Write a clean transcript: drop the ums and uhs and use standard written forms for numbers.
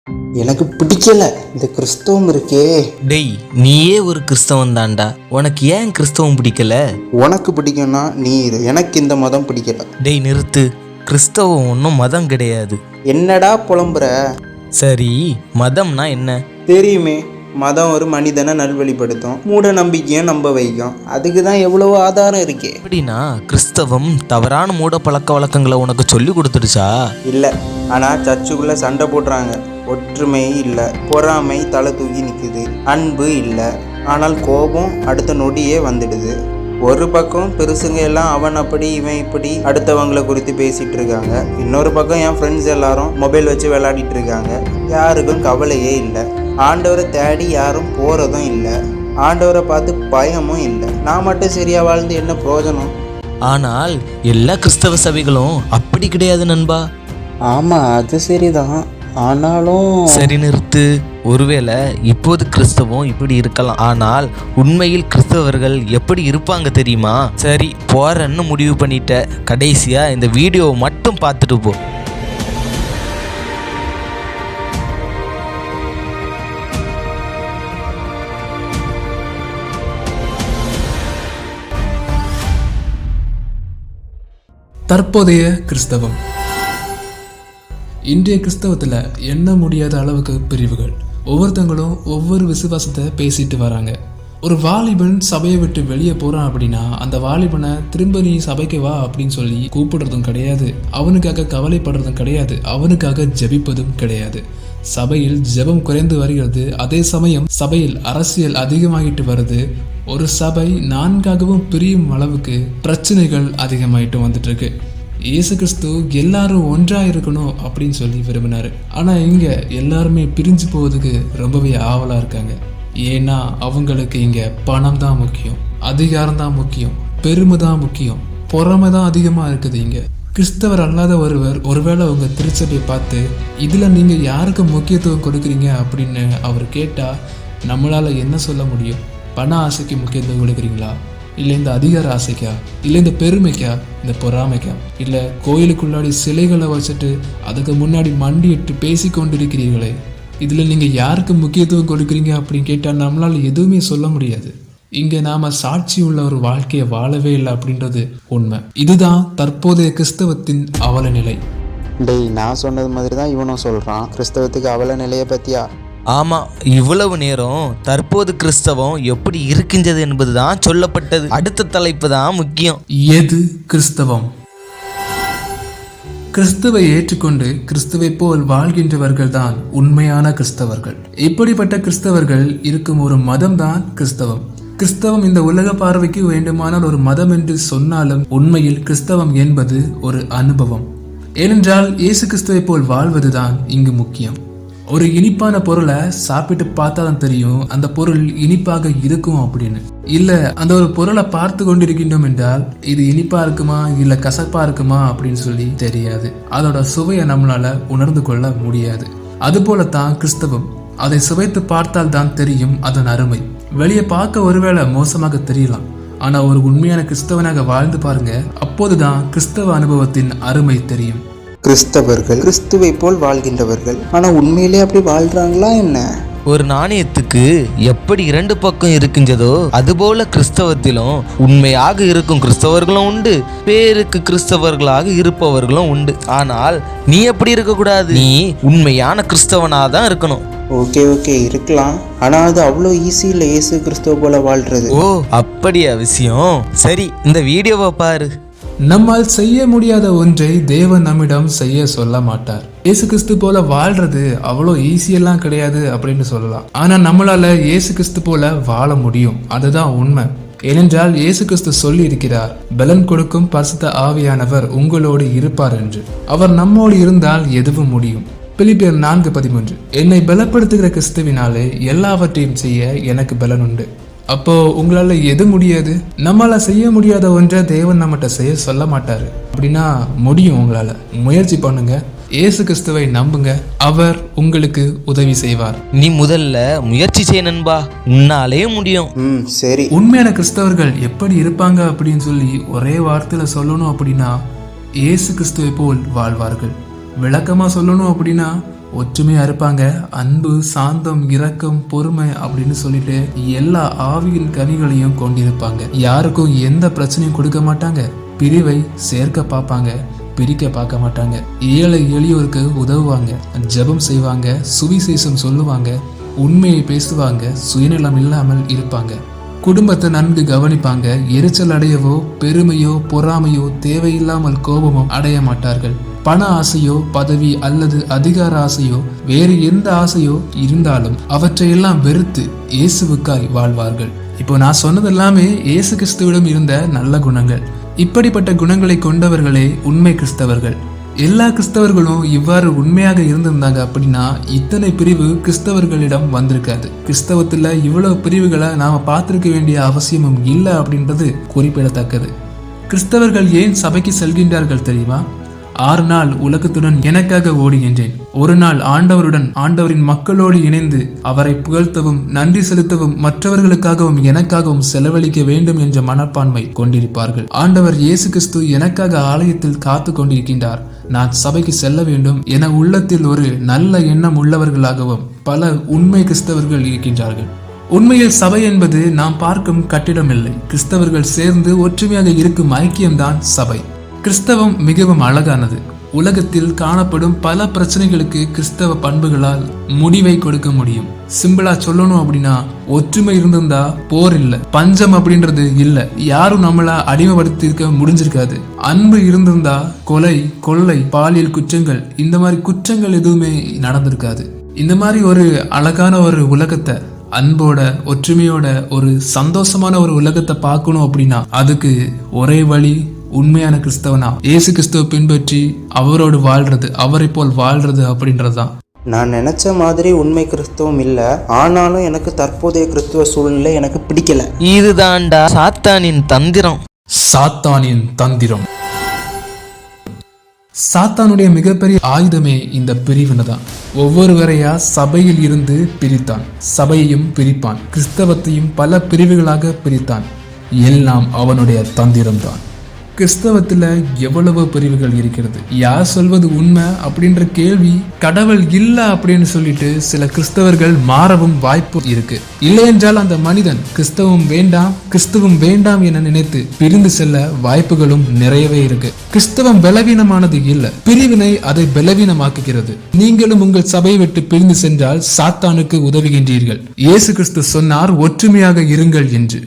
எனக்கு பிடிக்கல இந்த கிறிஸ்தவம் இருக்கே. டேய், நீயே ஒரு கிறிஸ்தவன் தான்டா, உனக்கு ஏன் கிறிஸ்தவம் பிடிக்கல? உனக்கு பிடிக்கும்னா நீ இரு, எனக்கு இந்த மதம் பிடிக்கல. டேய் நிறுத்து, கிறிஸ்தவம் ஒன்றும் மதம் கிடையாது. என்னடா புலம்புற? சரி, மதம்னா என்ன? தெரியுமே, மதம் ஒரு மனிதனை நல்வழிப்படுத்தும், மூட நம்பிக்கையை நம்ப வைக்கும். அதுக்கு தான் எவ்வளவோ ஆதாரம் இருக்கே. அப்படின்னா கிறிஸ்தவம் தவறான மூட பழக்க வழக்கங்களை உனக்கு சொல்லி கொடுத்துடுச்சா? இல்லை, ஆனால் சர்ச்சுக்குள்ளே சண்டை போடுறாங்க. ஒற்றுமை இல்லை, பொறாமை தலை தூக்கி நிற்குது. அன்பு இல்லை, ஆனால் கோபம் அடுத்த நொடியே வந்துடுது. ஒரு பக்கம் பெருசுங்க எல்லாம் அவன் அப்படி இவன் இப்படி அடுத்தவங்களை குறித்து பேசிகிட்டு இருக்காங்க. இன்னொரு பக்கம் என் ஃப்ரெண்ட்ஸ் எல்லாரும் மொபைல் வச்சு விளையாடிட்டு இருக்காங்க. யாருக்கும் கவலையே இல்லை. ஆண்டவரை தேடி யாரும் போகிறதும் இல்லை. ஆண்டவரை பார்த்து பயமும் இல்லை. நான் மட்டும் சரியாக வாழ்ந்து என்ன பிரயோஜனம்? ஆனால் எல்லா கிறிஸ்தவ சபைகளும் அப்படி கிடையாது நண்பா. ஆமாம், அது சரிதான். ஆனாலும் சரி நிறுத்து. ஒருவேளை இப்போது கிறிஸ்தவம் இப்படி இருக்கலாம், ஆனால் உண்மையில் கிறிஸ்தவர்கள் எப்படி இருப்பாங்க தெரியுமா? சரி, போறேன்னு முடிவு பண்ணிட்ட. கடைசியா இந்த வீடியோவை மட்டும் பார்த்துட்டு போ. தற்போதைய கிறிஸ்தவம். இன்றைய கிறிஸ்தவத்தில் எண்ண முடியாத அளவுக்கு பிரிவுகள். ஒவ்வொருத்தங்களும் ஒவ்வொரு விசுவாசத்தை பேசிட்டு வராங்க. ஒரு வாலிபன் சபையை விட்டு வெளியே போகிறான் அப்படின்னா அந்த வாலிபனை திரும்ப நீ சபைக்கு வா அப்படின்னு சொல்லி கூப்பிடுறதும் கிடையாது, அவனுக்காக கவலைப்படுறதும் கிடையாது, அவனுக்காக ஜெபிப்பதும் கிடையாது. சபையில் ஜெபம் குறைந்து வருகிறது. அதே சமயம் சபையில் அரசியல் அதிகமாகிட்டு வருது. ஒரு சபை நான்காகவும் பிரியும் அளவுக்கு பிரச்சனைகள் அதிகமாயிட்டு வந்துட்டு இருக்கு. இயேசு கிறிஸ்து எல்லாரும் ஒன்றா இருக்கணும் அப்படின்னு சொல்லி விரும்பினாரு. ஆனா இங்க எல்லாருமே பிரிஞ்சு போவதுக்கு ரொம்பவே ஆவலா இருக்காங்க. ஏன்னா அவங்களுக்கு இங்க பணம் தான் முக்கியம், அதிகாரம் தான் முக்கியம், பெருமை தான் முக்கியம், பொறாமை தான் அதிகமா இருக்குது. இங்க கிறிஸ்தவர் அல்லாத ஒருவர் ஒருவேளை உங்க திருச்சபை பார்த்து இதுல நீங்க யாருக்கு முக்கியத்துவம் கொடுக்குறீங்க அப்படின்னு அவர் கேட்டா நம்மளால என்ன சொல்ல முடியும்? பண ஆசைக்கு முக்கியத்துவம் கொடுக்குறீங்களா, இல்லை இந்த அதிகார ஆசைக்கா, இல்லை இந்த பெருமைக்கா, இந்த பொறாமைக்கா, இல்லை கோயிலுக்குள்ளாடி சிலைகளை வச்சுட்டு அதுக்கு முன்னாடி மண்டிட்டு பேசி கொண்டிருக்கிறீர்களே, இதில் நீங்கள் யாருக்கு முக்கியத்துவம் கொடுக்குறீங்க அப்படின்னு கேட்டால் நம்மளால் எதுவுமே சொல்ல முடியாது. இங்கே நாம் சாட்சி உள்ள ஒரு வாழ்க்கையை வாழவே இல்லை அப்படின்றது உண்மை. இதுதான் தற்போதைய கிறிஸ்தவத்தின் அவல நிலை. டேய், நான் சொன்னது மாதிரி தான் இவனும் சொல்கிறான். கிறிஸ்தவத்துக்கு அவல நிலையை பற்றியா? ஆமாம், இவ்வளவு நேரம் தற்போது கிறிஸ்தவம் எப்படி இருக்கின்றது என்பதுதான் சொல்லப்பட்டது. அடுத்த தலைப்பு தான் முக்கியம். எது கிறிஸ்தவம்? கிறிஸ்துவை ஏற்றுக்கொண்டு கிறிஸ்துவை போல் வாழ்கின்றவர்கள் தான் உண்மையான கிறிஸ்தவர்கள். இப்படிப்பட்ட கிறிஸ்தவர்கள் இருக்கும் ஒரு மதம் தான் கிறிஸ்தவம். கிறிஸ்தவம் இந்த உலக பார்வைக்கு வேண்டுமானால் ஒரு மதம் என்று சொன்னாலும் உண்மையில் கிறிஸ்தவம் என்பது ஒரு அனுபவம். ஏனென்றால் இயேசு கிறிஸ்துவை போல் வாழ்வதுதான் இங்கு முக்கியம். ஒரு இனிப்பான பொருளை சாப்பிட்டு பார்த்தா தான் தெரியும் அந்த பொருள் இனிப்பாக இருக்கும் அப்படின்னு. இல்ல அந்த ஒரு பொருளை பார்த்து கொண்டிருக்கின்றோம் என்றால் இது இனிப்பா இருக்குமா இல்ல கசப்பா இருக்குமா அப்படின்னு சொல்லி தெரியாது. அதோட சுவையை நம்மளால உணர்ந்து கொள்ள முடியாது. அது போலத்தான் கிறிஸ்தவம். அதை சுவைத்து பார்த்தால் தான் தெரியும் அதன் அருமை. வெளியே பார்க்க ஒருவேளை மோசமாக தெரியலாம், ஆனா ஒரு உண்மையான கிறிஸ்தவனாக வாழ்ந்து பாருங்க, அப்போதுதான் கிறிஸ்தவ அனுபவத்தின் அருமை தெரியும். கிறிஸ்தவர்கள் கிறிஸ்துவை போல் வாழ்கின்றவர்கள், ஆனால் உண்மையிலே அப்படி வாழ்றாங்களா என்ன? ஒரு நாணயத்துக்கு எப்படி இரண்டு பக்கம் இருக்கின்றதோ அதுபோல கிறிஸ்தவத்திலும் உண்மையாக இருக்கும் கிறிஸ்தவர்களும் உண்டு, பேருக்கு கிறிஸ்தவர்களாக இருப்பவர்களும் உண்டு. ஆனால் நீ எப்படி இருக்கக்கூடாது, நீ உண்மையான கிறிஸ்தவனாக தான் இருக்கணும். ஓகே இருக்கலாம், ஆனால் அது அவ்வளோ ஈஸி இல்லை இயேசு கிறிஸ்துவ போல வாழ்றது. ஓ அப்படியா விஷயம்? சரி, இந்த வீடியோவை பாரு. நம்மால் செய்ய முடியாத ஒன்றை தேவன் நம்மிடம் செய்ய சொல்ல மாட்டார். இயேசு கிறிஸ்து போல வாழ்றது அவ்வளோ ஈஸியெல்லாம் கிடையாது அப்படின்னு சொல்லலாம். ஆனா நம்மளால இயேசு கிறிஸ்து போல வாழ முடியும், அதுதான் உண்மை. ஏனென்றால் இயேசு கிறிஸ்து சொல்லி இருக்கிறார், பலன் கொடுக்கும் பரிசுத்த ஆவியானவர் உங்களோடு இருப்பார் என்று. அவர் நம்மோடு இருந்தால் எதுவும் முடியும். பிலிப்பியர் 4:13, என்னை பலப்படுத்துகிற கிறிஸ்துவினாலே எல்லாவற்றையும் செய்ய எனக்கு பலன் உண்டு. அப்போ உங்களால எது முடியாது? நம்மளால செய்ய முடியாத ஒன்றை தேவன் நம்மகிட்ட செய்ய சொல்ல மாட்டாரு. அப்படின்னா முடியும், உங்களால முயற்சி பண்ணுங்க, இயேசு கிறிஸ்துவை நம்புங்க, அவர் உங்களுக்கு உதவி செய்வார். நீ முதல்ல முயற்சி செய்ய நண்பா, உன்னாலே முடியும். சரி. உண்மையான கிறிஸ்தவர்கள் எப்படி இருப்பாங்க அப்படின்னு சொல்லி ஒரே வார்த்தையில சொல்லணும் அப்படின்னா இயேசு கிறிஸ்துவை போல் வாழ்வார்கள். விளக்கமா சொல்லணும் அப்படின்னா ஒற்றுமையா இருப்பாங்க. அன்பு, சாந்தம், இரக்கம், பொறுமை அப்படின்னு சொல்லிட்டு எல்லா ஆவியின் கனிகளையும் கொண்டிருப்பாங்க. யாருக்கும் எந்த பிரச்சனையும் கொடுக்க மாட்டாங்க. பிரிவை சேர்க்க பார்ப்பாங்க, பிரிக்க பார்க்க மாட்டாங்க. ஏழை எளியோருக்கு உதவுவாங்க, ஜெபம் செய்வாங்க, சுவிசேஷம் சொல்லுவாங்க, உண்மையை பேசுவாங்க, சுயநலம் இல்லாமல் இருப்பாங்க. குடும்பத்தை நன்கு கவனிப்பாங்க. எரிச்சல் அடையவோ பெருமையோ பொறாமையோ தேவையில்லாமல் கோபமோ அடைய மாட்டார்கள். பண ஆசையோ பதவி அல்லது அதிகார ஆசையோ வேறு எந்த ஆசையோ இருந்தாலும் அவற்றையெல்லாம் வெறுத்து இயேசுவுக்காய் வாழ்வார்கள். இப்போ நான் சொன்னது எல்லாமே இயேசு கிறிஸ்துவிடம் இருந்த நல்ல குணங்கள். இப்படிப்பட்ட குணங்களை கொண்டவர்களே உண்மை கிறிஸ்தவர்கள். எல்லா கிறிஸ்தவர்களும் இவ்வாறு உண்மையாக இருந்திருந்தாங்க அப்படின்னா இத்தனை பிரிவு கிறிஸ்தவர்களிடம் வந்திருக்காது. கிறிஸ்தவத்துல இவ்வளவு பிரிவுகளை நாம பார்த்திருக்க வேண்டிய அவசியமும் இல்லை அப்படின்றது குறிப்பிடத்தக்கது. கிறிஸ்தவர்கள் ஏன் சபைக்கு செல்கின்றார்கள் தெரியுமா? 6 நாள் உலகத்துடன் எனக்காக ஓடுகின்றேன், ஒரு நாள் ஆண்டவரின் மக்களோடு இணைந்து அவரை புகழ்த்தவும் நன்றி செலுத்தவும் மற்றவர்களுக்காகவும் எனக்காகவும் செலவழிக்க வேண்டும் என்ற மனப்பான்மை கொண்டிருப்பார்கள். ஆண்டவர் இயேசு கிறிஸ்து எனக்காக ஆலயத்தில் காத்து கொண்டிருக்கின்றார், நான் சபைக்கு செல்ல வேண்டும் என உள்ளத்தில் ஒரு நல்ல எண்ணம் உள்ளவர்களாகவும் பல உண்மை கிறிஸ்தவர்கள் இருக்கின்றார்கள். உண்மையில் சபை என்பது நாம் பார்க்கும் கட்டிடம் இல்லை. கிறிஸ்தவர்கள் சேர்ந்து ஒற்றுமையாக இருக்கும் ஐக்கியம்தான் சபை. கிறிஸ்தவம் மிகவும் அழகானது. உலகத்தில் காணப்படும் பல பிரச்சனைகளுக்கு கிறிஸ்தவ பண்புகளால் முடிவை கொடுக்க முடியும். சிம்பிளா சொல்லணும் அப்படின்னா ஒற்றுமை இருந்திருந்தா போர் இல்லை, பஞ்சம் அப்படின்றது இல்லை, யாரும் நம்மள அடிமைப்படுத்தி இருக்க முடிஞ்சிருக்காது. அன்பு இருந்திருந்தா கொலை, கொள்ளை, பாலியல் குற்றங்கள் இந்த மாதிரி குற்றங்கள் எதுவுமே நடந்திருக்காது. இந்த மாதிரி ஒரு அழகான ஒரு உலகத்தை, அன்போட ஒற்றுமையோட ஒரு சந்தோஷமான ஒரு உலகத்தை பார்க்கணும் அப்படின்னா அதுக்கு ஒரே வழி உண்மையான கிறிஸ்தவனா இயேசு கிறிஸ்துவை பின்பற்றி அவரோடு வாழ்றது, அவரை போல் வாழ்றது அப்படின்றதுதான். நான் நினைச்ச மாதிரி உண்மை கிறிஸ்துவம் இல்லை, ஆனாலும் எனக்கு தற்போதைய கிறிஸ்துவ சூழ்நிலை எனக்கு பிடிக்கல. இதுதான்டா சாத்தானின் தந்திரம். சாத்தானின் தந்திரம். சாத்தானுடைய மிகப்பெரிய ஆயுதமே இந்த பிரிவினை தான். ஒவ்வொருவரையா சபையில் இருந்து பிரித்தான், சபையையும் பிரிப்பான், கிறிஸ்தவத்தையும் பல பிரிவுகளாக பிரித்தான். எல்லாம் அவனுடைய தந்திரம்தான். கிறிஸ்தவத்துல எவ்வளவு பிரிவுகள் இருக்கிறது. யார் சொல்வது உண்மை அப்படின்ற கேள்வி, கடவுள் இல்ல அப்படின்னு சொல்லிட்டு சில கிறிஸ்தவர்கள் மாறவும் வாய்ப்பு இருக்கு. இல்லை என்றால் அந்த மனிதன் கிறிஸ்தவம் வேண்டாம் என நினைத்து பிரிந்து செல்ல வாய்ப்புகளும் நிறையவே இருக்கு. கிறிஸ்தவம் பலவீனமானது இல்ல, பிரிவினை அதை பலவீனமாக்குகிறது. நீங்களும் உங்கள் சபையை விட்டு பிரிந்து சென்றால் சாத்தானுக்கு உதவுகின்றீர்கள். இயேசு கிறிஸ்து சொன்னார் ஒற்றுமையாக இருங்கள் என்று.